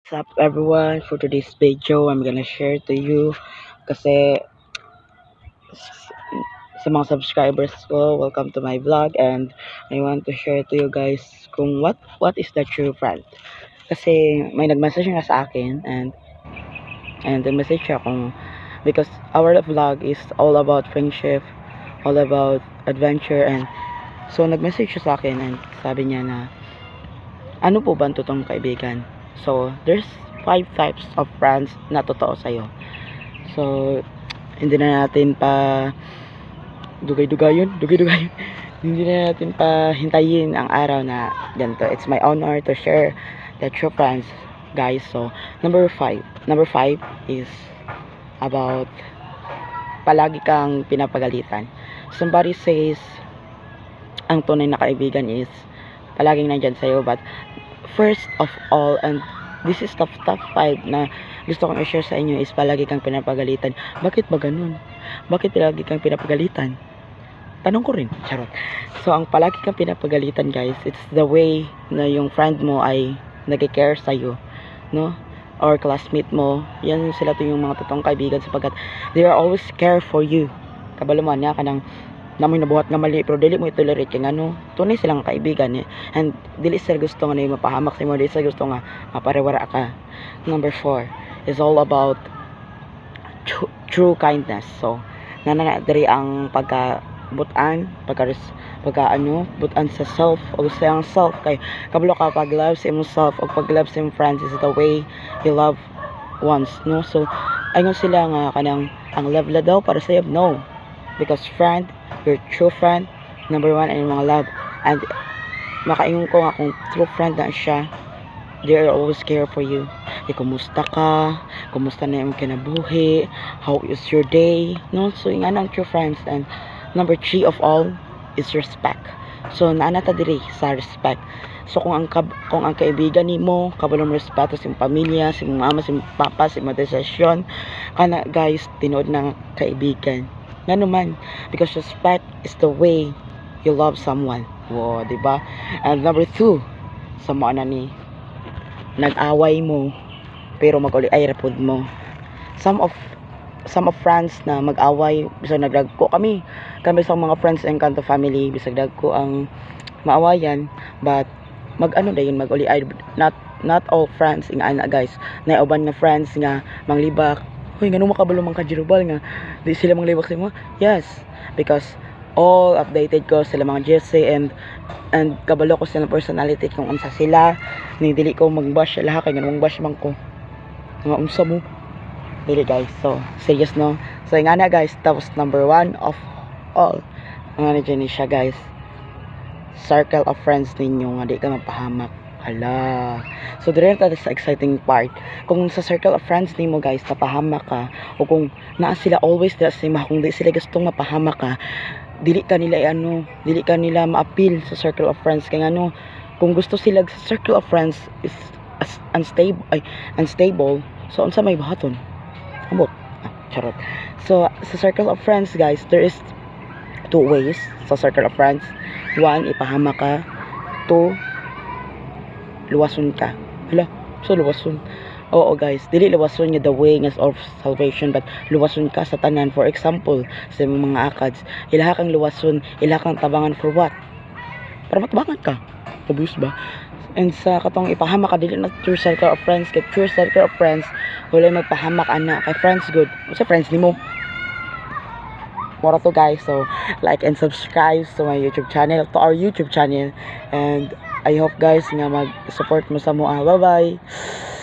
What's up everyone? For today's video, I'm gonna share to you kasi sa mga subscribers ko, welcome to my vlog and I want to share to you guys kung what is the true friend. Kasi may nag-message nga sa akin and the message siya kung because our vlog is all about friendship, all about adventure and so nag-message siya sa akin and sabi niya na ano po ba ang totoong kaibigan? So, there's 5 types of friends na totoo sa'yo. So, hindi na natin pa dugay-dugayon. Hindi na natin pa hintayin ang araw na ganito. It's my honor to share the true friends, guys. So, number 5 is about palagi kang pinapagalitan. Somebody says ang tunay na kaibigan is palaging nandyan sa'yo, but first of all, and this is top 5 na gusto kong i-share sa inyo is palagi kang pinapagalitan. Bakit ba ganun? Bakit palagi kang pinapagalitan? Tanong ko rin, charot. So, ang palagi kang pinapagalitan, guys, it's the way na yung friend mo ay nag-care sa'yo, no? Or classmate mo, yan sila to yung mga totoong kaibigan sapagkat they are always care for you. Kabaluman niya ka ng namoy nabuhat nga mali pero dili mo itolerate kay ano tunay silang kaibigan and dili sila gusto nga na mapahamak sa imo, dili sila gusto nga maparewara ka. Number 4 is all about true kindness. So nana diri ang pagkabutan butan sa self o sa iyang self kay kabalo ka pag love sa imong self o pag love sa imong friends is the way you love ones, no? So ayun sila nga kanang ang love la daw para sa iyo, no, because friend, your true friend, number 1 ay mga love. And makaingon ko nga kung true friend na siya, they are always care for you. Kumusta ka? Kumusta na yung kinabuhi? How is your day? No? So yung anong true friends. And number 3 of all is respect. So naanata diri sa respect. So kung ang kaibigan nimo kabalong respeto sa imong pamilya, sa imong mama, sa imong papa, sa imong desisyon, kana guys tinuod na kaibigan. Nga naman, because respect is the way you love someone. Wow, diba? And number 2, sa mga na ni nag-away mo pero mag-uli ay rapod mo. Some of friends na mag-away bisag nagdagko kami sa mga friends and kanto family bisag dagko ang maawayan, but mag-ano dayon mag-uli ay not all friends ing ana guys. Na uban nga friends nga manglibak. Hoy, ganun makabalo man ka Jerubal nga di sila manglibak sa mo. Yes, because all updated ko sila mga Jesse and kabalo ko sila personality kung unsa sila, ni dili ko mag-bash sila kay ganun bash man ko nga unsa mo dili guys. So serious, no? So nga na guys, tapos number 1 of all nga ni siya guys, circle of friends ninyo nga di ka mapahamak. Hala. So dire ta sa exciting part. Kung sa circle of friends nimo guys napahamak ka o kung naa sila always dira sa imo, kung di sila gustong mapahamak ka, dili ka nila ma-appeal sa circle of friends kay ano, kung gusto sila sa circle of friends is unstable, so unsa may bahaton amot charot. So sa circle of friends guys, there is 2 ways sa circle of friends. 1, ipahamak ka. 2, luwason ka. Hala, so luwason. Oo guys, dili luwason nga the way nga of salvation, but luwason ka sa tanan. For example, sa mga akads, ilaha kang luwason, ilaha kang tabangan for what? Para matabangan ka. Obvious ba? And sa katong ipahamak ka, dili na true circle of friends. Kay true circle of friends, wala magpahamak ana. Kay friends good. Sa friends nimo. Mora to guys. So, like and subscribe to my YouTube channel, to our YouTube channel. And I hope guys nga mag-support mo sa mua. Bye-bye!